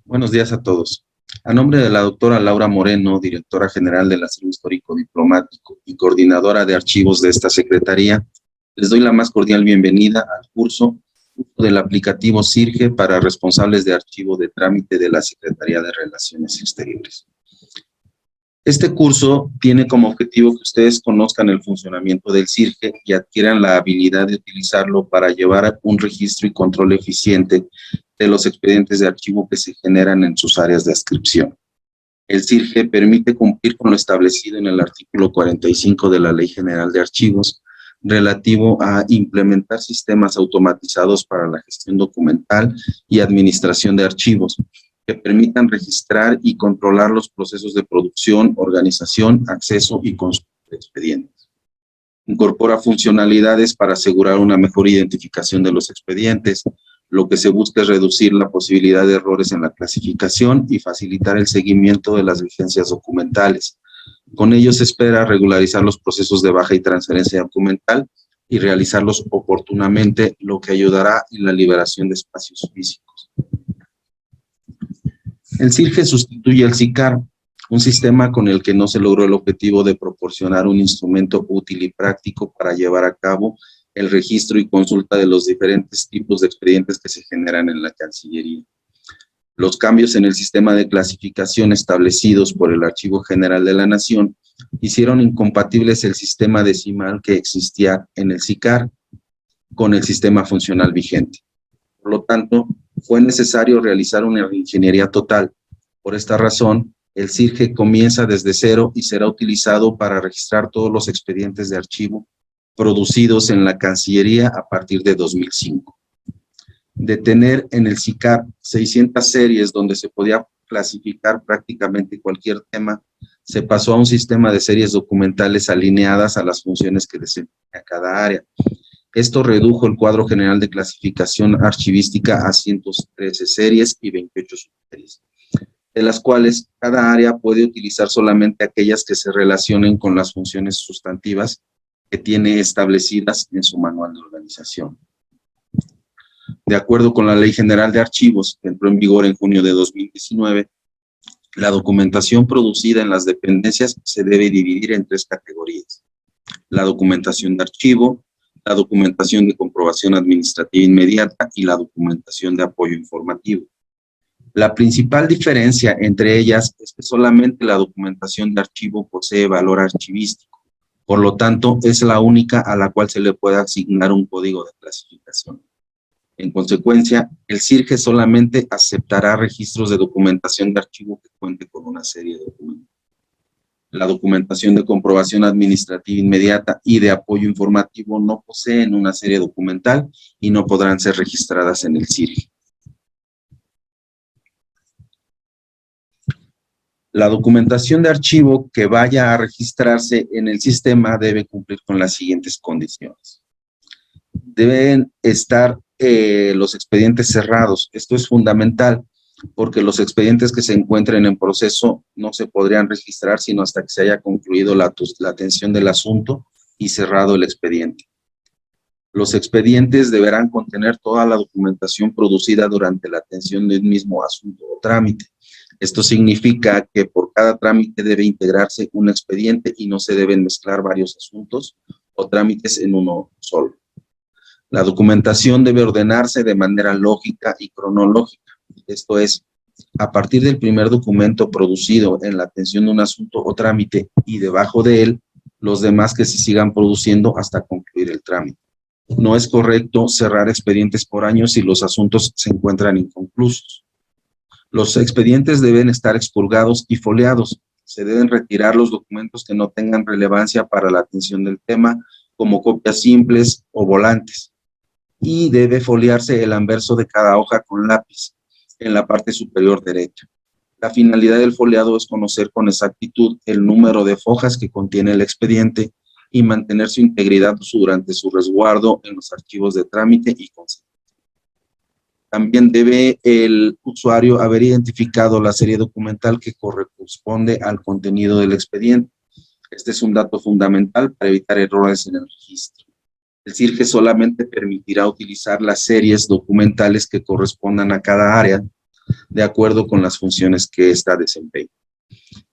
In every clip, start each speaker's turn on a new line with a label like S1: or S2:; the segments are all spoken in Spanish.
S1: Buenos días a todos. A nombre de la doctora Laura Moreno, directora general del Acervo Histórico Diplomático y coordinadora de archivos de esta Secretaría, les doy la más cordial bienvenida al curso del aplicativo SIRGE para responsables de archivo de trámite de la Secretaría de Relaciones Exteriores. Este curso tiene como objetivo que ustedes conozcan el funcionamiento del SIRGE y adquieran la habilidad de utilizarlo para llevar un registro y control eficiente de los expedientes de archivo que se generan en sus áreas de adscripción. El SIRGE permite cumplir con lo establecido en el artículo 45 de la Ley General de Archivos relativo a implementar sistemas automatizados para la gestión documental y administración de archivos que permitan registrar y controlar los procesos de producción, organización, acceso y consulta de expedientes. Incorpora funcionalidades para asegurar una mejor identificación de los expedientes. Lo que se busca es reducir la posibilidad de errores en la clasificación y facilitar el seguimiento de las vigencias documentales. Con ello se espera regularizar los procesos de baja y transferencia documental y realizarlos oportunamente, lo que ayudará en la liberación de espacios físicos. El SIRGE sustituye al SICAR, un sistema con el que no se logró el objetivo de proporcionar un instrumento útil y práctico para llevar a cabo el registro y consulta de los diferentes tipos de expedientes que se generan en la Cancillería. Los cambios en el sistema de clasificación establecidos por el Archivo General de la Nación hicieron incompatibles el sistema decimal que existía en el SICAR con el sistema funcional vigente. Por lo tanto, fue necesario realizar una reingeniería total. Por esta razón, el SIRGE comienza desde cero y será utilizado para registrar todos los expedientes de archivo producidos en la Cancillería a partir de 2005. De tener en el SICAR 600 series donde se podía clasificar prácticamente cualquier tema, se pasó a un sistema de series documentales alineadas a las funciones que desempeña cada área. Esto redujo el cuadro general de clasificación archivística a 113 series y 28 subseries, de las cuales cada área puede utilizar solamente aquellas que se relacionen con las funciones sustantivas que tiene establecidas en su manual de organización. De acuerdo con la Ley General de Archivos, que entró en vigor en junio de 2019, la documentación producida en las dependencias se debe dividir en tres categorías: la documentación de archivo, la documentación de comprobación administrativa inmediata y la documentación de apoyo informativo. La principal diferencia entre ellas es que solamente la documentación de archivo posee valor archivístico, por lo tanto es la única a la cual se le puede asignar un código de clasificación. En consecuencia, el SIRGE solamente aceptará registros de documentación de archivo que cuente con una serie de documentos. La documentación de comprobación administrativa inmediata y de apoyo informativo no poseen una serie documental y no podrán ser registradas en el SIRGE. La documentación de archivo que vaya a registrarse en el sistema debe cumplir con las siguientes condiciones. Deben estar los expedientes cerrados. Esto es fundamental porque los expedientes que se encuentren en proceso no se podrían registrar sino hasta que se haya concluido la atención del asunto y cerrado el expediente. Los expedientes deberán contener toda la documentación producida durante la atención de un mismo asunto o trámite. Esto significa que por cada trámite debe integrarse un expediente y no se deben mezclar varios asuntos o trámites en uno solo. La documentación debe ordenarse de manera lógica y cronológica. Esto es, a partir del primer documento producido en la atención de un asunto o trámite y debajo de él, los demás que se sigan produciendo hasta concluir el trámite. No es correcto cerrar expedientes por año si los asuntos se encuentran inconclusos. Los expedientes deben estar expurgados y foliados. Se deben retirar los documentos que no tengan relevancia para la atención del tema, como copias simples o volantes. Y debe foliarse el anverso de cada hoja con lápiz en la parte superior derecha. La finalidad del foliado es conocer con exactitud el número de hojas que contiene el expediente y mantener su integridad durante su resguardo en los archivos de trámite y consignación. También debe el usuario haber identificado la serie documental que corresponde al contenido del expediente. Este es un dato fundamental para evitar errores en el registro. El SIRGE solamente permitirá utilizar las series documentales que correspondan a cada área, de acuerdo con las funciones que ésta desempeña.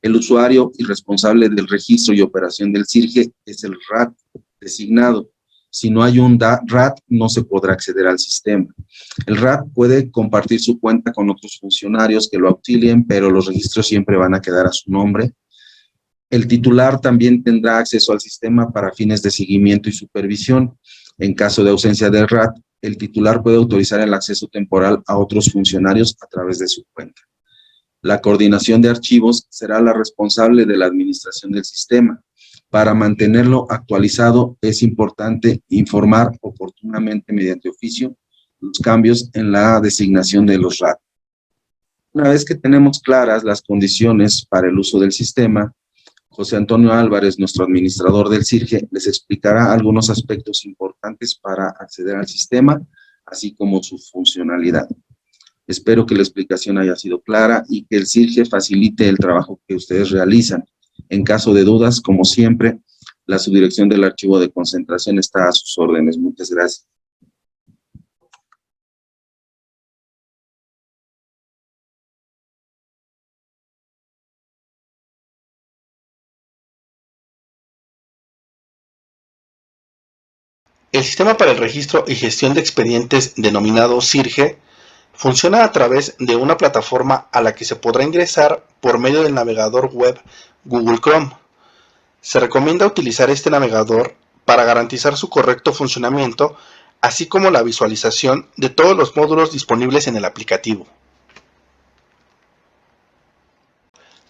S1: El usuario y responsable del registro y operación del CIRGE es el RAT designado. Si no hay un RAT, no se podrá acceder al sistema. El RAT puede compartir su cuenta con otros funcionarios que lo auxilien, pero los registros siempre van a quedar a su nombre. El titular también tendrá acceso al sistema para fines de seguimiento y supervisión. En caso de ausencia del RAT, el titular puede autorizar el acceso temporal a otros funcionarios a través de su cuenta. La coordinación de archivos será la responsable de la administración del sistema. Para mantenerlo actualizado, es importante informar oportunamente mediante oficio los cambios en la designación de los RAT. Una vez que tenemos claras las condiciones para el uso del sistema, José Antonio Álvarez, nuestro administrador del CIRGE, les explicará algunos aspectos importantes para acceder al sistema, así como su funcionalidad. Espero que la explicación haya sido clara y que el CIRGE facilite el trabajo que ustedes realizan. En caso de dudas, como siempre, la subdirección del archivo de concentración está a sus órdenes. Muchas gracias.
S2: El sistema para el registro y gestión de expedientes denominado CIRGE funciona a través de una plataforma a la que se podrá ingresar por medio del navegador web Google Chrome. Se recomienda utilizar este navegador para garantizar su correcto funcionamiento, así como la visualización de todos los módulos disponibles en el aplicativo.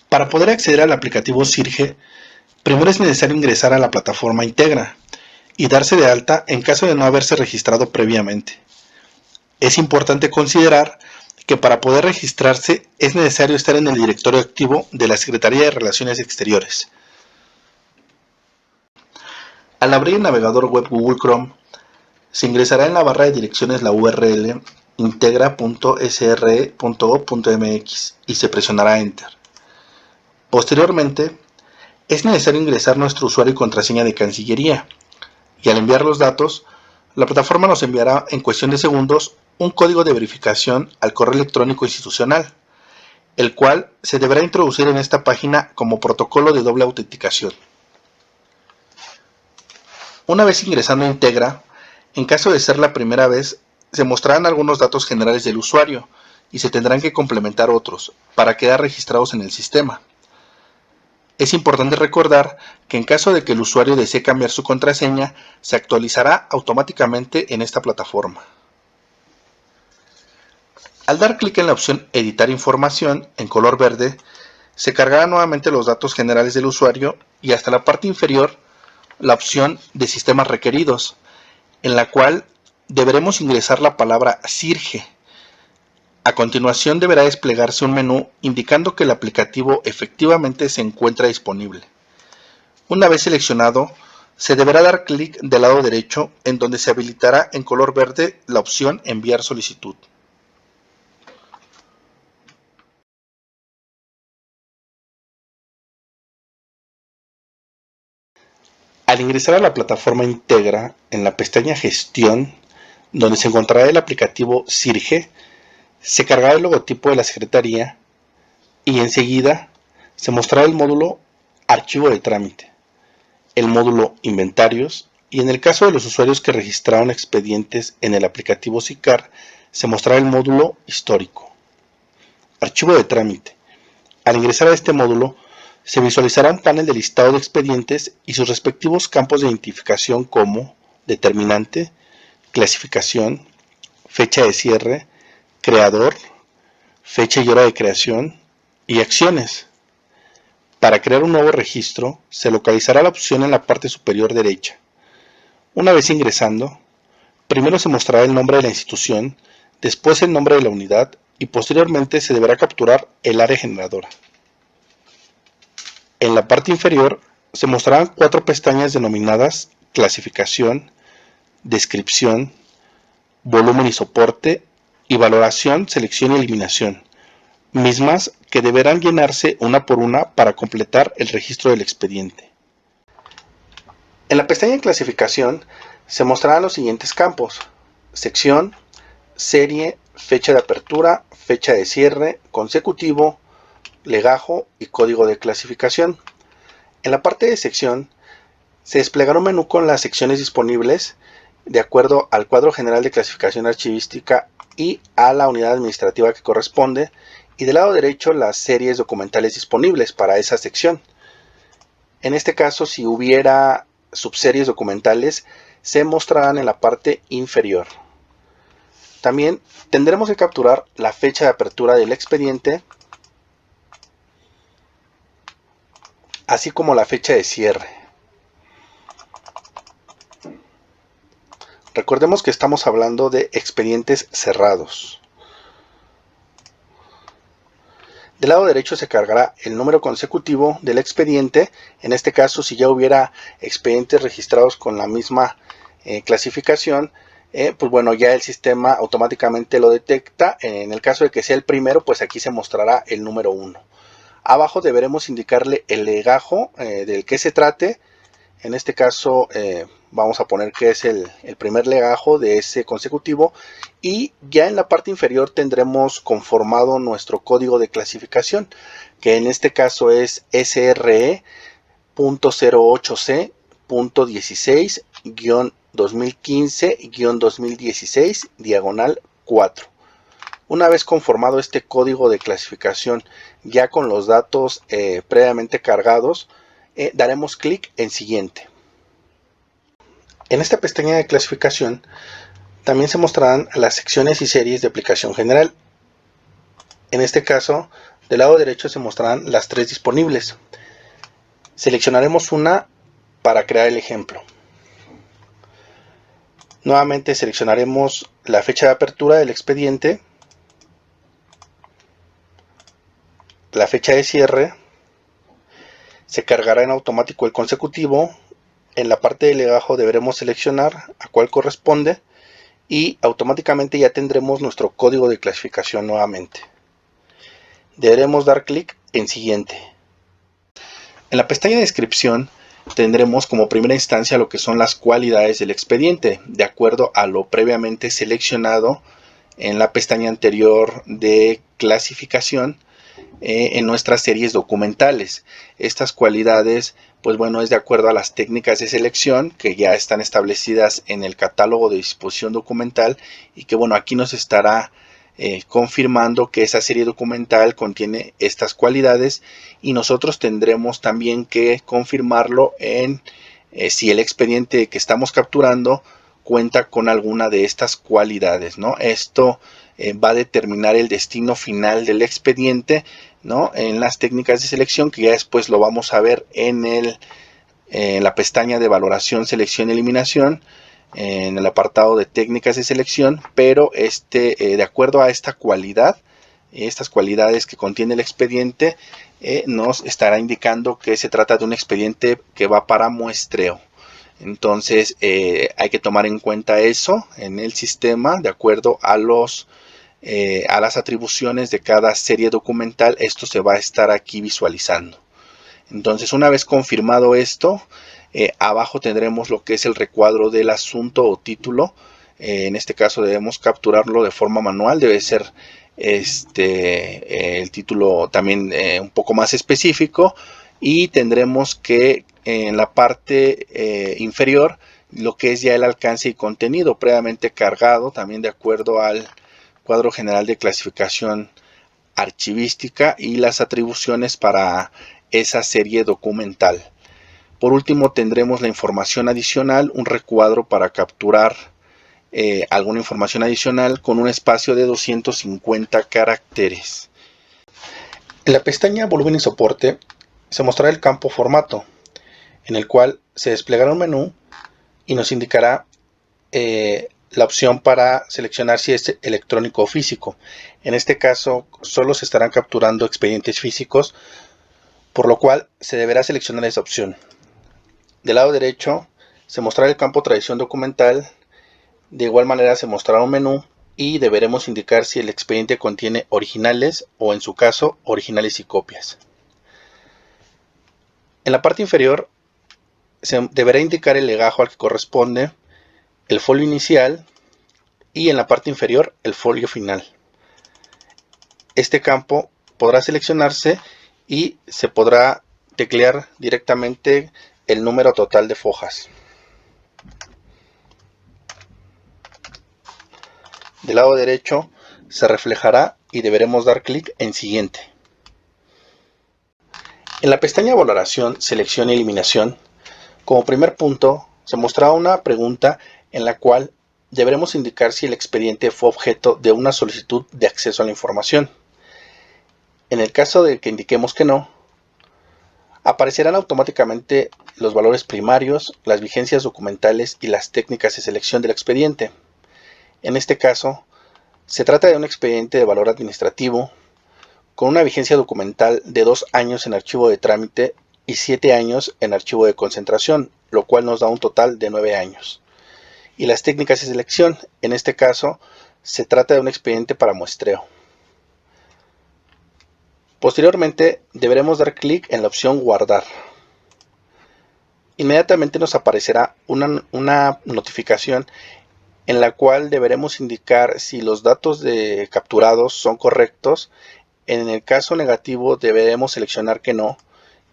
S2: Para poder acceder al aplicativo CIRGE, primero es necesario ingresar a la plataforma Integra y darse de alta en caso de no haberse registrado previamente. Es importante considerar que para poder registrarse es necesario estar en el directorio activo de la Secretaría de Relaciones Exteriores. Al abrir el navegador web Google Chrome, se ingresará en la barra de direcciones la URL integra.sre.o.mx y se presionará Enter. Posteriormente, es necesario ingresar nuestro usuario y contraseña de Cancillería, y al enviar los datos, la plataforma nos enviará en cuestión de segundos un código de verificación al correo electrónico institucional, el cual se deberá introducir en esta página como protocolo de doble autenticación. Una vez ingresando a Integra, en caso de ser la primera vez, se mostrarán algunos datos generales del usuario y se tendrán que complementar otros para quedar registrados en el sistema. Es importante recordar que en caso de que el usuario desee cambiar su contraseña, se actualizará automáticamente en esta plataforma. Al dar clic en la opción Editar información en color verde, se cargarán nuevamente los datos generales del usuario y hasta la parte inferior la opción de sistemas requeridos, en la cual deberemos ingresar la palabra CIRGE. A continuación deberá desplegarse un menú indicando que el aplicativo efectivamente se encuentra disponible. Una vez seleccionado, se deberá dar clic del lado derecho en donde se habilitará en color verde la opción Enviar solicitud. Al ingresar a la plataforma Integra, en la pestaña Gestión, donde se encontrará el aplicativo CIRGE, se cargará el logotipo de la Secretaría y enseguida se mostrará el módulo Archivo de trámite, el módulo Inventarios y en el caso de los usuarios que registraron expedientes en el aplicativo SICAR, se mostrará el módulo Histórico. Archivo de trámite. Al ingresar a este módulo, se visualizará un panel de listado de expedientes y sus respectivos campos de identificación como determinante, clasificación, fecha de cierre, creador, fecha y hora de creación y acciones. Para crear un nuevo registro, se localizará la opción en la parte superior derecha. Una vez ingresando, primero se mostrará el nombre de la institución, después el nombre de la unidad y posteriormente se deberá capturar el área generadora. En la parte inferior se mostrarán 4 pestañas denominadas Clasificación, Descripción, Volumen y soporte y Valoración, Selección y Eliminación, mismas que deberán llenarse una por una para completar el registro del expediente. En la pestaña Clasificación se mostrarán los siguientes campos: sección, serie, fecha de apertura, fecha de cierre, consecutivo, legajo y código de clasificación. En la parte de sección se desplegará un menú con las secciones disponibles de acuerdo al cuadro general de clasificación archivística y a la unidad administrativa que corresponde, y del lado derecho las series documentales disponibles para esa sección. En este caso, si hubiera subseries documentales, se mostrarán en la parte inferior. También tendremos que capturar la fecha de apertura del expediente, así como la fecha de cierre. Recordemos que estamos hablando de expedientes cerrados. Del lado derecho se cargará el número consecutivo del expediente. En este caso, si ya hubiera expedientes registrados con la misma clasificación, pues bueno, ya el sistema automáticamente lo detecta. En el caso de que sea el primero, pues aquí se mostrará el número 1. Abajo deberemos indicarle el legajo del que se trate. En este caso vamos a poner que es el primer legajo de ese consecutivo, y ya en la parte inferior tendremos conformado nuestro código de clasificación, que en este caso es SRE.08C.16-2015-2016 Una vez conformado este código de clasificación ya con los datos previamente cargados, daremos clic en siguiente. En esta pestaña de clasificación también se mostrarán las secciones y series de aplicación general. En este caso, del lado derecho se mostrarán las 3 disponibles. Seleccionaremos una para crear el ejemplo. Nuevamente seleccionaremos la fecha de apertura del expediente, la fecha de cierre, se cargará en automático el consecutivo. En la parte de legajo deberemos seleccionar a cuál corresponde y automáticamente ya tendremos nuestro código de clasificación nuevamente. Deberemos dar clic en siguiente. En la pestaña de descripción tendremos como primera instancia lo que son las cualidades del expediente, de acuerdo a lo previamente seleccionado en la pestaña anterior de clasificación en nuestras series documentales. Estas cualidades, pues bueno, es de acuerdo a las técnicas de selección que ya están establecidas en el catálogo de disposición documental, y que bueno, aquí nos estará confirmando que esa serie documental contiene estas cualidades, y nosotros tendremos también que confirmarlo en si el expediente que estamos capturando cuenta con alguna de estas cualidades, ¿no? Esto va a determinar el destino final del expediente, ¿no? En las técnicas de selección, que ya después lo vamos a ver en la pestaña de valoración, selección y eliminación, en el apartado de técnicas de selección, pero de acuerdo a esta cualidad, estas cualidades que contiene el expediente, nos estará indicando que se trata de un expediente que va para muestreo. Entonces hay que tomar en cuenta eso en el sistema, de acuerdo a las atribuciones de cada serie documental. Esto se va a estar aquí visualizando. Entonces, una vez confirmado esto, abajo tendremos lo que es el recuadro del asunto o título. En este caso debemos capturarlo de forma manual. Debe ser el título también un poco más específico, y tendremos que en la parte inferior lo que es ya el alcance y contenido previamente cargado, también de acuerdo al cuadro general de clasificación archivística y las atribuciones para esa serie documental. Por último, tendremos la información adicional, un recuadro para capturar alguna información adicional con un espacio de 250 caracteres. En la pestaña Volumen y Soporte se mostrará el campo Formato, en el cual se desplegará un menú y nos indicará la opción para seleccionar si es electrónico o físico. En este caso solo se estarán capturando expedientes físicos, por lo cual se deberá seleccionar esa opción. Del lado derecho se mostrará el campo Tradición documental. De igual manera se mostrará un menú y deberemos indicar si el expediente contiene originales o, en su caso, originales y copias. En la parte inferior se deberá indicar el legajo al que corresponde, el folio inicial, y en la parte inferior el folio final. Este campo podrá seleccionarse y se podrá teclear directamente el número total de fojas. Del lado derecho se reflejará y deberemos dar clic en Siguiente. En la pestaña Valoración, Selección y Eliminación, como primer punto, se mostrará una pregunta en la cual deberemos indicar si el expediente fue objeto de una solicitud de acceso a la información. En el caso de que indiquemos que no, aparecerán automáticamente los valores primarios, las vigencias documentales y las técnicas de selección del expediente. En este caso, se trata de un expediente de valor administrativo con una vigencia documental de 2 años en archivo de trámite y 7 años en archivo de concentración, lo cual nos da un total de 9 años. Y las técnicas de selección, en este caso, se trata de un expediente para muestreo. Posteriormente, deberemos dar clic en la opción Guardar. Inmediatamente nos aparecerá una notificación en la cual deberemos indicar si los datos capturados son correctos. En el caso negativo deberemos seleccionar que no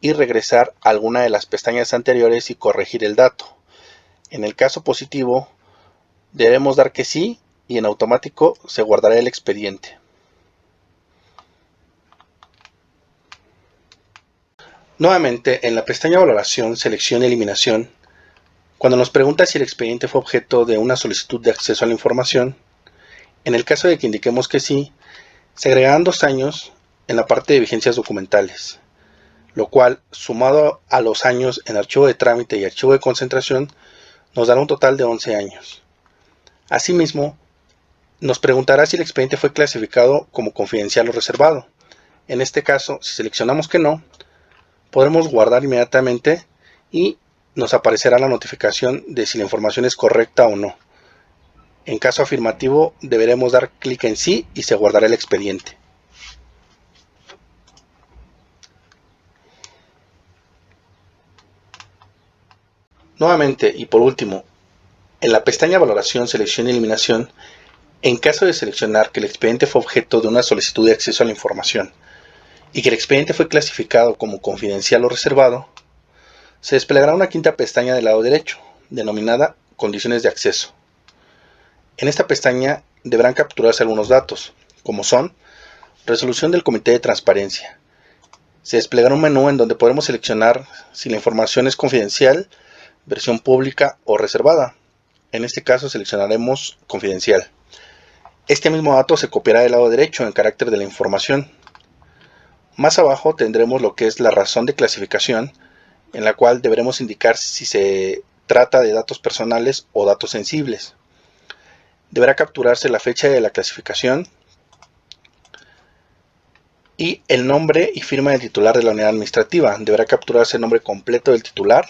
S2: y regresar a alguna de las pestañas anteriores y corregir el dato. En el caso positivo debemos dar que sí y en automático se guardará el expediente. Nuevamente, en la pestaña Valoración, Selección y Eliminación, cuando nos pregunta si el expediente fue objeto de una solicitud de acceso a la información, en el caso de que indiquemos que sí, se agregarán 2 años en la parte de vigencias documentales, lo cual, sumado a los años en archivo de trámite y archivo de concentración, nos dará un total de 11 años. Asimismo, nos preguntará si el expediente fue clasificado como confidencial o reservado. En este caso, si seleccionamos que no, podremos guardar inmediatamente y nos aparecerá la notificación de si la información es correcta o no. En caso afirmativo, deberemos dar clic en sí y se guardará el expediente. Nuevamente, y por último, en la pestaña Valoración, Selección y Eliminación, en caso de seleccionar que el expediente fue objeto de una solicitud de acceso a la información y que el expediente fue clasificado como confidencial o reservado, se desplegará una quinta pestaña del lado derecho, denominada Condiciones de acceso. En esta pestaña deberán capturarse algunos datos, como son resolución del Comité de Transparencia. Se desplegará un menú en donde podremos seleccionar si la información es confidencial, versión pública o reservada. En este caso seleccionaremos confidencial. Este mismo dato se copiará del lado derecho en carácter de la información. Más abajo tendremos lo que es la razón de clasificación, en la cual deberemos indicar si se trata de datos personales o datos sensibles. Deberá capturarse la fecha de la clasificación y el nombre y firma del titular de la unidad administrativa. Deberá capturarse el nombre completo del titular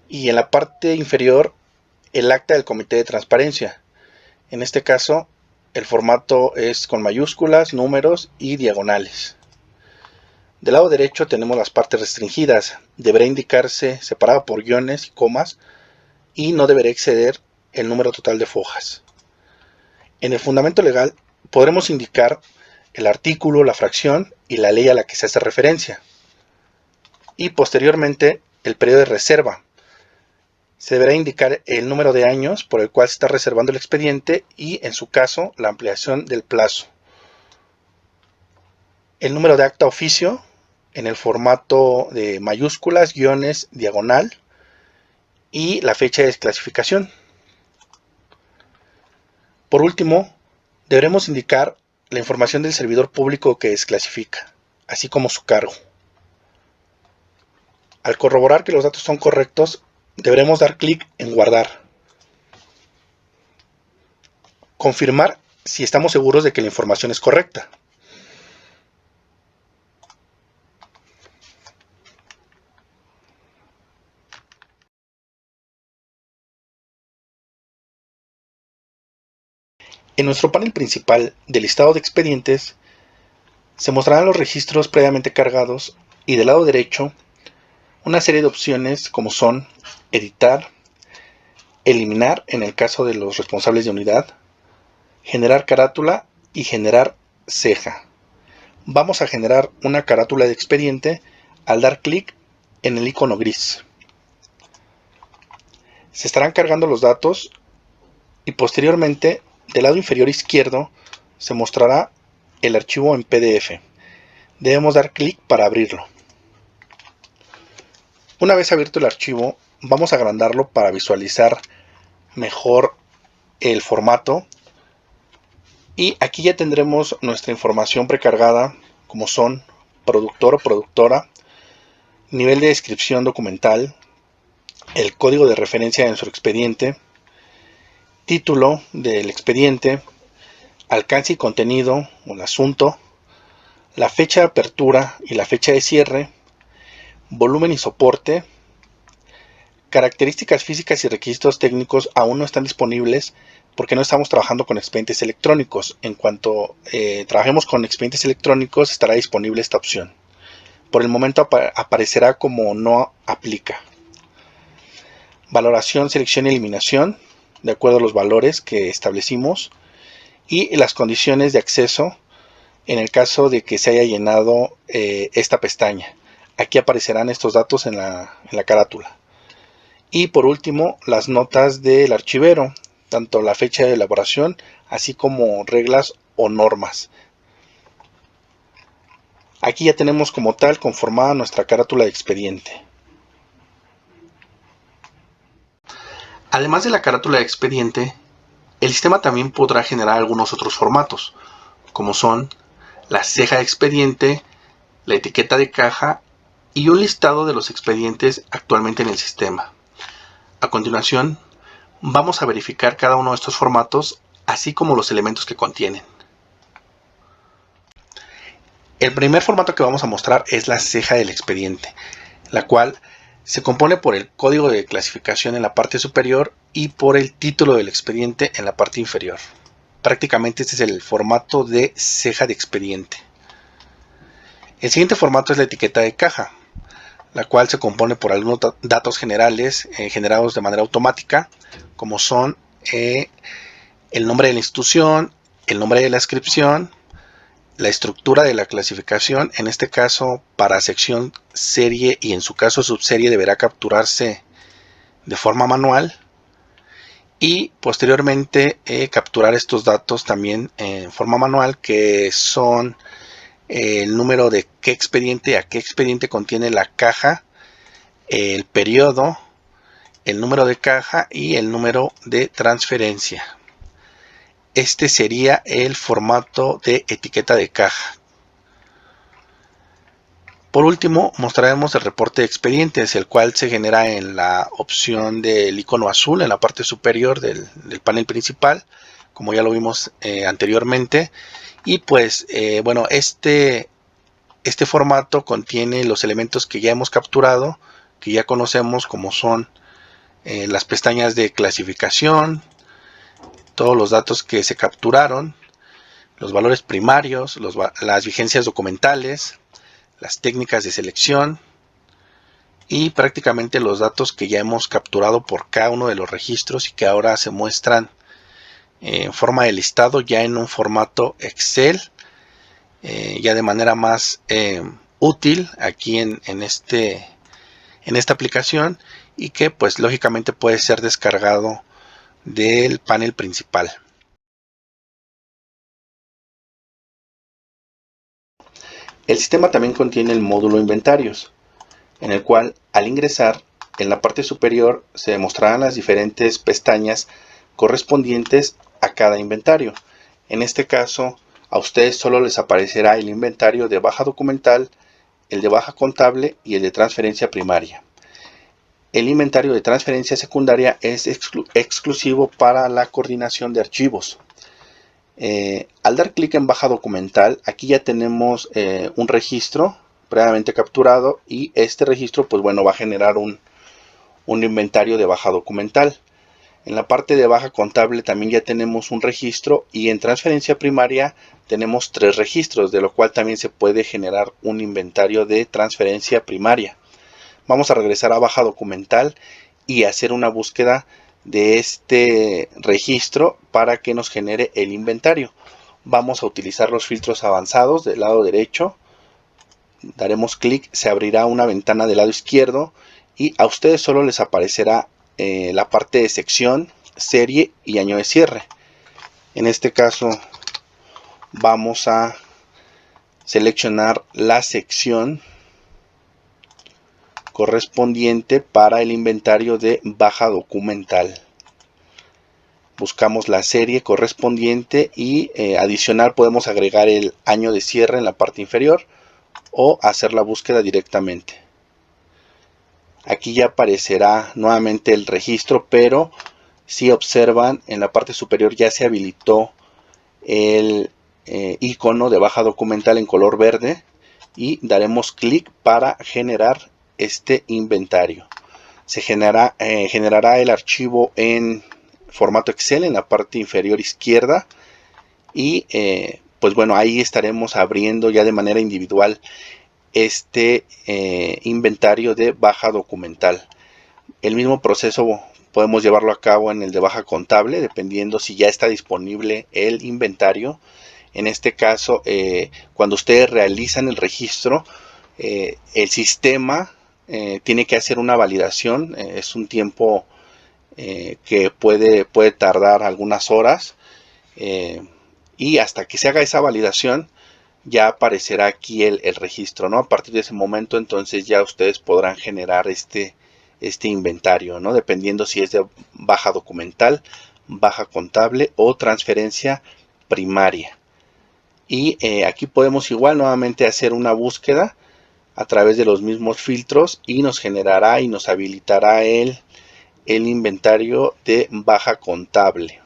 S2: y en la parte inferior el acta del Comité de Transparencia. En este caso el formato es con mayúsculas, números y diagonales. Del lado derecho tenemos las partes restringidas. Deberá indicarse separado por guiones y comas y no deberá exceder el número total de fojas. En el fundamento legal podremos indicar el artículo, la fracción y la ley a la que se hace referencia. Y posteriormente el periodo de reserva. Se deberá indicar el número de años por el cual se está reservando el expediente y, en su caso, la ampliación del plazo. El número de acta oficio en el formato de mayúsculas, guiones, diagonal y la fecha de desclasificación. Por último, deberemos indicar la información del servidor público que desclasifica, así como su cargo. Al corroborar que los datos son correctos, deberemos dar clic en Guardar. Confirmar si estamos seguros de que la información es correcta. En nuestro panel principal de listado de expedientes, se mostrarán los registros previamente cargados y del lado derecho una serie de opciones como son editar, eliminar en el caso de los responsables de unidad, generar carátula y generar ceja. Vamos a generar una carátula de expediente al dar clic en el icono gris. Se estarán cargando los datos y posteriormente del lado inferior izquierdo se mostrará el archivo en PDF. Debemos dar clic para abrirlo. Una vez abierto el archivo, vamos a agrandarlo para visualizar mejor el formato. Y aquí ya tendremos nuestra información precargada, como son productor o productora, nivel de descripción documental, el código de referencia de nuestro expediente, título del expediente, alcance y contenido o el asunto, la fecha de apertura y la fecha de cierre, volumen y soporte. Características físicas y requisitos técnicos aún no están disponibles porque no estamos trabajando con expedientes electrónicos. En cuanto trabajemos con expedientes electrónicos estará disponible esta opción. Por el momento aparecerá como no aplica. Valoración, selección y eliminación de acuerdo a los valores que establecimos y las condiciones de acceso en el caso de que se haya llenado esta pestaña. Aquí aparecerán estos datos en la carátula. Y por último, las notas del archivero, tanto la fecha de elaboración, así como reglas o normas. Aquí ya tenemos como tal conformada nuestra carátula de expediente. Además de la carátula de expediente, el sistema también podrá generar algunos otros formatos, como son la ceja de expediente, la etiqueta de caja y un listado de los expedientes actualmente en el sistema. A continuación, vamos a verificar cada uno de estos formatos, así como los elementos que contienen. El primer formato que vamos a mostrar es la ceja del expediente, la cual se compone por el código de clasificación en la parte superior y por el título del expediente en la parte inferior. Prácticamente este es el formato de ceja de expediente. El siguiente formato es la etiqueta de caja, la cual se compone por algunos datos generales generados de manera automática, como son el nombre de la institución, el nombre de la inscripción, la estructura de la clasificación, en este caso para sección, serie y en su caso subserie deberá capturarse de forma manual, y posteriormente capturar estos datos también en forma manual, que son el número de qué expediente a qué expediente contiene la caja, el periodo, el número de caja y el número de transferencia. Este sería el formato de etiqueta de caja. Por último, mostraremos el reporte de expedientes, el cual se genera en la opción del icono azul en la parte superior del panel principal, como ya lo vimos anteriormente. Y pues bueno, este formato contiene los elementos que ya hemos capturado, que ya conocemos, como son las pestañas de clasificación, todos los datos que se capturaron, los valores primarios, las vigencias documentales, las técnicas de selección y prácticamente los datos que ya hemos capturado por cada uno de los registros y que ahora se muestran en forma de listado, ya en un formato Excel, ya de manera más útil aquí en esta aplicación, y que pues lógicamente puede ser descargado del panel principal. El sistema también contiene el módulo inventarios, en el cual al ingresar en la parte superior se mostrarán las diferentes pestañas correspondientes a cada inventario. En este caso, a ustedes solo les aparecerá el inventario de baja documental, el de baja contable y el de transferencia primaria. El inventario de transferencia secundaria es exclusivo para la coordinación de archivos. Al dar clic en baja documental, aquí ya tenemos un registro previamente capturado, y este registro pues bueno va a generar un inventario de baja documental. En la parte de baja contable también ya tenemos un registro, y en transferencia primaria tenemos 3 registros, de lo cual también se puede generar un inventario de transferencia primaria. Vamos a regresar a baja documental y hacer una búsqueda de este registro para que nos genere el inventario. Vamos a utilizar los filtros avanzados del lado derecho. Daremos clic, se abrirá una ventana del lado izquierdo y a ustedes solo les aparecerá la parte de sección, serie y año de cierre. En este caso vamos a seleccionar la sección correspondiente para el inventario de baja documental. Buscamos la serie correspondiente y adicional podemos agregar el año de cierre en la parte inferior o hacer la búsqueda directamente. Aquí ya aparecerá nuevamente el registro, pero si observan en la parte superior ya se habilitó el icono de baja documental en color verde y daremos clic para generar este inventario. Se generará el archivo en formato Excel en la parte inferior izquierda y pues bueno, ahí estaremos abriendo ya de manera individual este inventario de baja documental. El mismo proceso podemos llevarlo a cabo en el de baja contable, dependiendo si ya está disponible el inventario. En este caso, cuando ustedes realizan el registro, el sistema tiene que hacer una validación. Es un tiempo que puede tardar algunas horas. Y hasta que se haga esa validación, ya aparecerá aquí el registro, ¿no? A partir de ese momento, entonces ya ustedes podrán generar este inventario, ¿no? Dependiendo si es de baja documental, baja contable o transferencia primaria. Y aquí podemos igual nuevamente hacer una búsqueda a través de los mismos filtros y nos generará y nos habilitará el inventario de baja contable.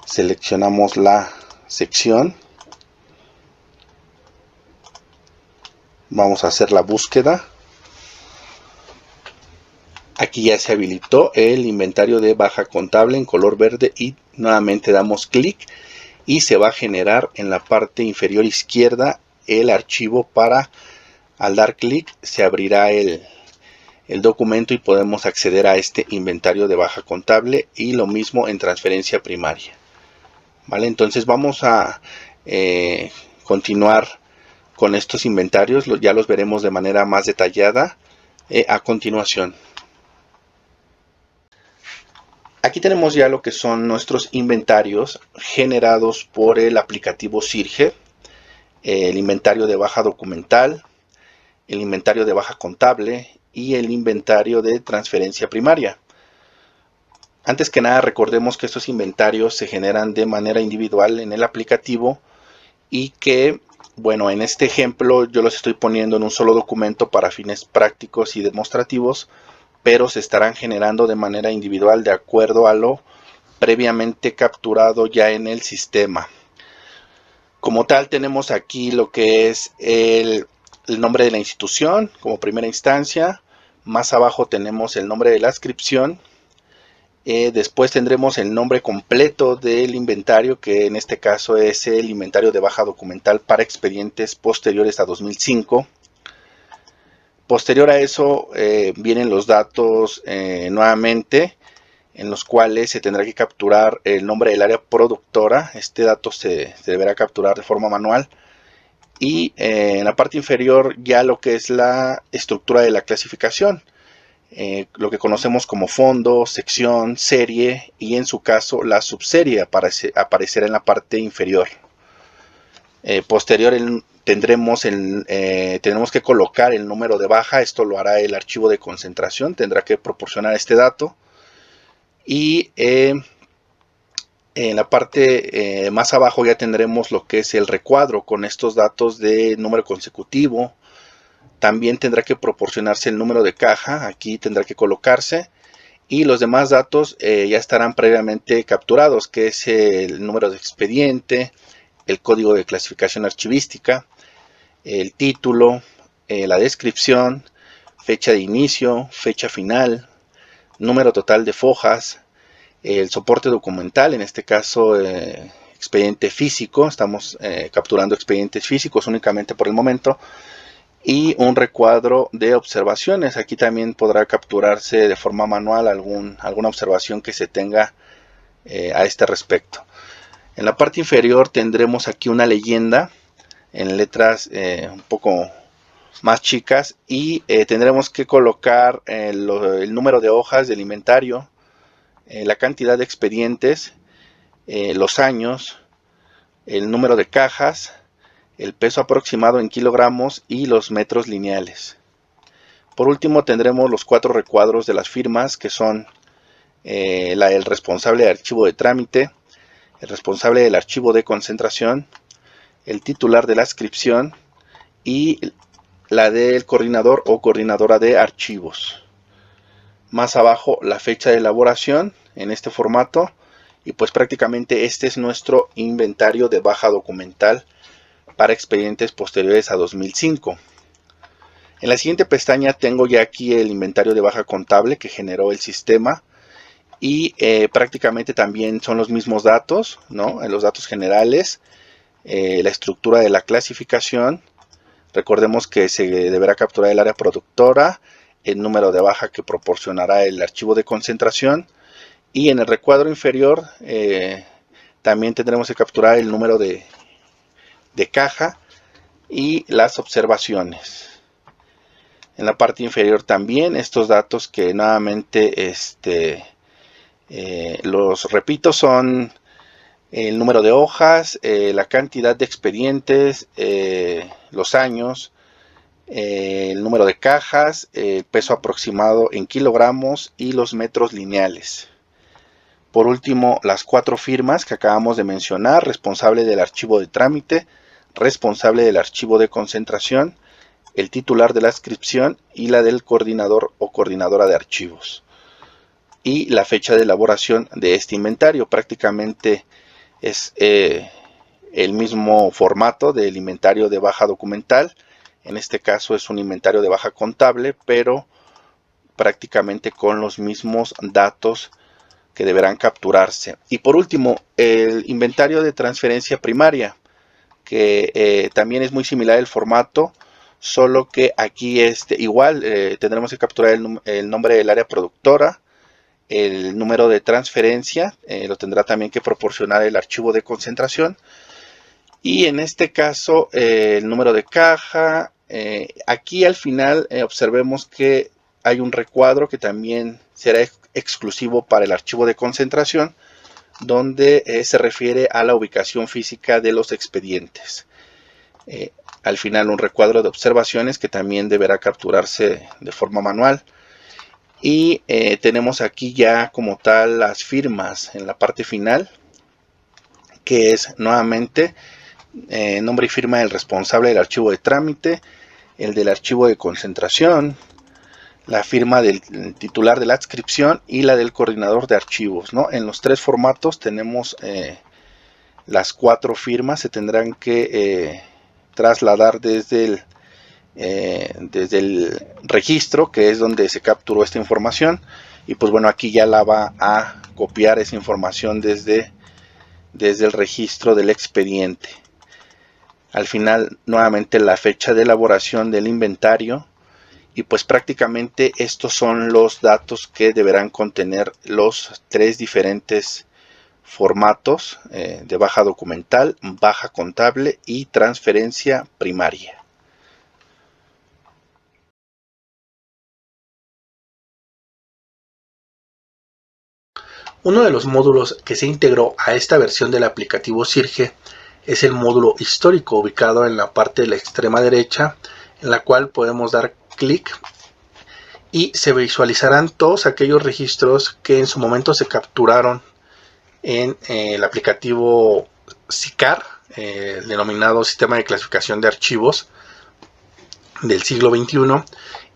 S2: Seleccionamos la sección, vamos a hacer la búsqueda. Aquí ya se habilitó el inventario de baja contable en color verde y nuevamente damos clic y se va a generar en la parte inferior izquierda el archivo para, al dar clic, se abrirá el documento y podemos acceder a este inventario de baja contable y lo mismo en transferencia primaria. ¿Vale? Entonces vamos a continuar con estos inventarios, ya los veremos de manera más detallada a continuación. Aquí tenemos ya lo que son nuestros inventarios generados por el aplicativo Sirge, el inventario de baja documental, el inventario de baja contable y el inventario de transferencia primaria. Antes que nada, recordemos que estos inventarios se generan de manera individual en el aplicativo y que, bueno, en este ejemplo yo los estoy poniendo en un solo documento para fines prácticos y demostrativos, pero se estarán generando de manera individual de acuerdo a lo previamente capturado ya en el sistema. Como tal, tenemos aquí lo que es el nombre de la institución como primera instancia. Más abajo tenemos el nombre de la inscripción. Después tendremos el nombre completo del inventario, que en este caso es el inventario de baja documental para expedientes posteriores a 2005. Posterior a eso vienen los datos nuevamente, en los cuales se tendrá que capturar el nombre del área productora. Este dato se deberá capturar de forma manual. Y en la parte inferior ya lo que es la estructura de la clasificación. Lo que conocemos como fondo, sección, serie y en su caso la subserie aparecerá en la parte inferior. Posterior tenemos que colocar el número de baja. Esto lo hará el archivo de concentración, tendrá que proporcionar este dato. Y en la parte más abajo ya tendremos lo que es el recuadro con estos datos de número consecutivo. También tendrá que proporcionarse el número de caja, aquí tendrá que colocarse, y los demás datos ya estarán previamente capturados, que es el número de expediente, el código de clasificación archivística, el título, la descripción, fecha de inicio, fecha final, número total de fojas, el soporte documental, en este caso expediente físico, estamos capturando expedientes físicos únicamente por el momento, y un recuadro de observaciones. Aquí también podrá capturarse de forma manual alguna observación que se tenga a este respecto. En la parte inferior tendremos aquí una leyenda en letras un poco más chicas, y tendremos que colocar el número de hojas del inventario, la cantidad de expedientes, los años, el número de cajas, el peso aproximado en kilogramos y los metros lineales. Por último tendremos los 4 recuadros de las firmas, que son el responsable de archivo de trámite, el responsable del archivo de concentración, el titular de la adscripción y la del coordinador o coordinadora de archivos. Más abajo la fecha de elaboración en este formato, y pues prácticamente este es nuestro inventario de baja documental para expedientes posteriores a 2005. En la siguiente pestaña tengo ya aquí el inventario de baja contable que generó el sistema, y prácticamente también son los mismos datos, ¿no? En los datos generales, la estructura de la clasificación. Recordemos que se deberá capturar el área productora, el número de baja que proporcionará el archivo de concentración, y en el recuadro inferior también tendremos que capturar el número de caja y las observaciones. En la parte inferior también estos datos que nuevamente los repito, son el número de hojas, la cantidad de expedientes, los años, el número de cajas, el peso aproximado en kilogramos y los metros lineales. Por último, las 4 firmas que acabamos de mencionar: responsable del archivo de trámite, responsable del archivo de concentración, el titular de la adscripción y la del coordinador o coordinadora de archivos. Y la fecha de elaboración de este inventario prácticamente es el mismo formato del inventario de baja documental. En este caso es un inventario de baja contable, pero prácticamente con los mismos datos que deberán capturarse. Y por último, el inventario de transferencia primaria, que también es muy similar el formato, solo que aquí igual tendremos que capturar el nombre del área productora, el número de transferencia, lo tendrá también que proporcionar el archivo de concentración, y en este caso el número de caja. Aquí al final observemos que hay un recuadro que también será exclusivo para el archivo de concentración, donde se refiere a la ubicación física de los expedientes. Al final un recuadro de observaciones que también deberá capturarse de forma manual. Y tenemos aquí ya como tal las firmas en la parte final, que es nuevamente nombre y firma del responsable del archivo de trámite, el del archivo de concentración, la firma del titular de la adscripción y la del coordinador de archivos, ¿no? En los 3 formatos tenemos las 4 firmas. Se tendrán que trasladar desde el registro, que es donde se capturó esta información, y pues bueno, aquí ya la va a copiar esa información desde el registro del expediente. Al final nuevamente la fecha de elaboración del inventario, y pues prácticamente estos son los datos que deberán contener los 3 diferentes formatos de baja documental, baja contable y transferencia primaria. Uno de los módulos que se integró a esta versión del aplicativo Sirge es el módulo histórico, ubicado en la parte de la extrema derecha, en la cual podemos dar clic y se visualizarán todos aquellos registros que en su momento se capturaron en el aplicativo SICAR, el denominado Sistema de Clasificación de Archivos del siglo XXI,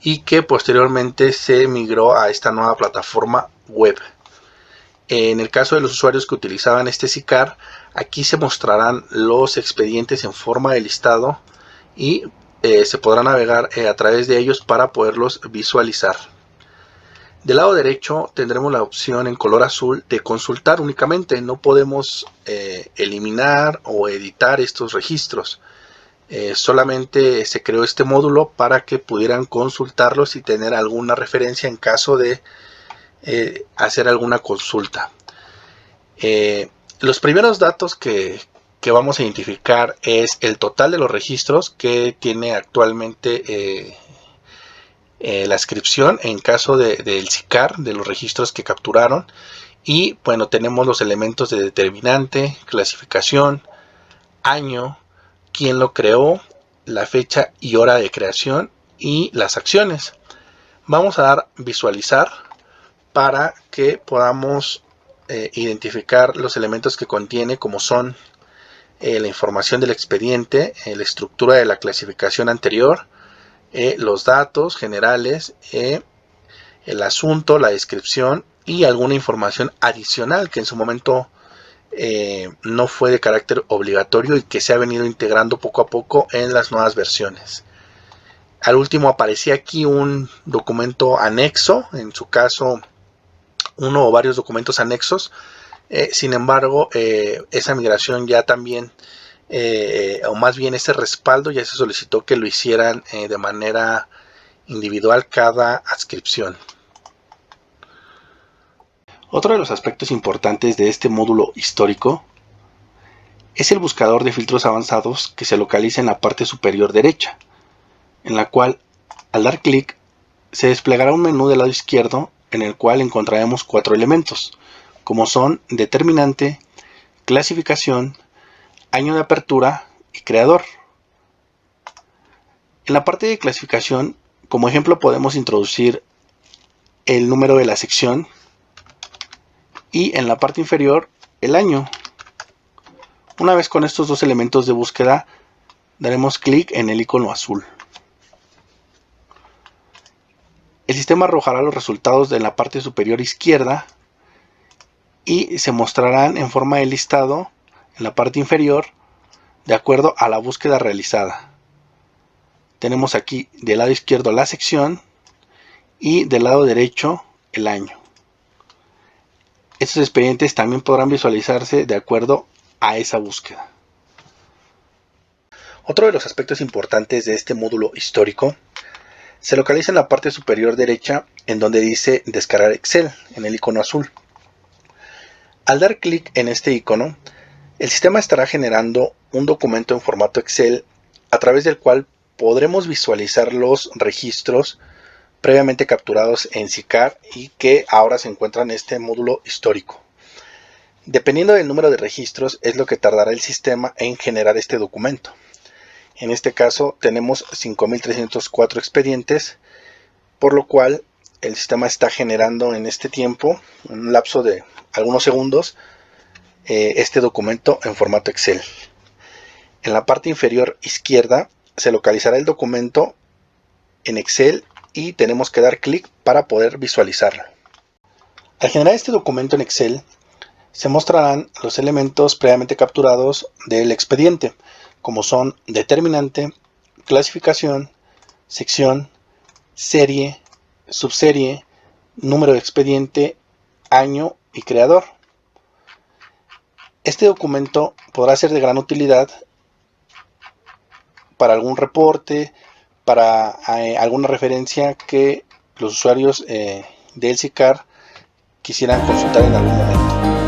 S2: y que posteriormente se migró a esta nueva plataforma web. En el caso de los usuarios que utilizaban este SICAR, aquí se mostrarán los expedientes en forma de listado, y se podrá navegar a través de ellos para poderlos visualizar. Del lado derecho tendremos la opción en color azul de consultar únicamente. No podemos eliminar o editar estos registros. Solamente se creó este módulo para que pudieran consultarlos y tener alguna referencia en caso de hacer alguna consulta. Los primeros datos que vamos a identificar es el total de los registros que tiene actualmente la inscripción en caso del SICAR, de los registros que capturaron. Y bueno, tenemos los elementos de determinante, clasificación, año, quién lo creó, la fecha y hora de creación y las acciones. Vamos a dar visualizar para que podamos identificar los elementos que contiene, como son la información del expediente, la estructura de la clasificación anterior, los datos generales, el asunto, la descripción y alguna información adicional que en su momento no fue de carácter obligatorio y que se ha venido integrando poco a poco en las nuevas versiones. Al último aparecía aquí un documento anexo, en su caso uno o varios documentos anexos. Sin embargo, esa migración ya también, o más bien ese respaldo, ya se solicitó que lo hicieran de manera individual cada adscripción. Otro de los aspectos importantes de este módulo histórico es el buscador de filtros avanzados que se localiza en la parte superior derecha, en la cual al dar clic se desplegará un menú del lado izquierdo en el cual encontraremos 4 elementos, como son determinante, clasificación, año de apertura y creador. En la parte de clasificación, como ejemplo, podemos introducir el número de la sección y en la parte inferior el año. Una vez con estos dos elementos de búsqueda, daremos clic en el icono azul. El sistema arrojará los resultados de la parte superior izquierda y se mostrarán en forma de listado en la parte inferior de acuerdo a la búsqueda realizada. Tenemos aquí del lado izquierdo la sección y del lado derecho el año. Estos expedientes también podrán visualizarse de acuerdo a esa búsqueda. Otro de los aspectos importantes de este módulo histórico se localiza en la parte superior derecha, en donde dice descargar Excel, en el icono azul. Al dar clic en este icono, el sistema estará generando un documento en formato Excel a través del cual podremos visualizar los registros previamente capturados en SICAR y que ahora se encuentran en este módulo histórico. Dependiendo del número de registros es lo que tardará el sistema en generar este documento. En este caso tenemos 5.304 expedientes, por lo cual el sistema está generando en este tiempo, en un lapso de algunos segundos, este documento en formato Excel. En la parte inferior izquierda se localizará el documento en Excel y tenemos que dar clic para poder visualizarlo. Al generar este documento en Excel, se mostrarán los elementos previamente capturados del expediente, como son determinante, clasificación, sección, serie, subserie, número de expediente, año y creador. Este documento podrá ser de gran utilidad para algún reporte, para alguna referencia que los usuarios del SICAR quisieran consultar en algún momento.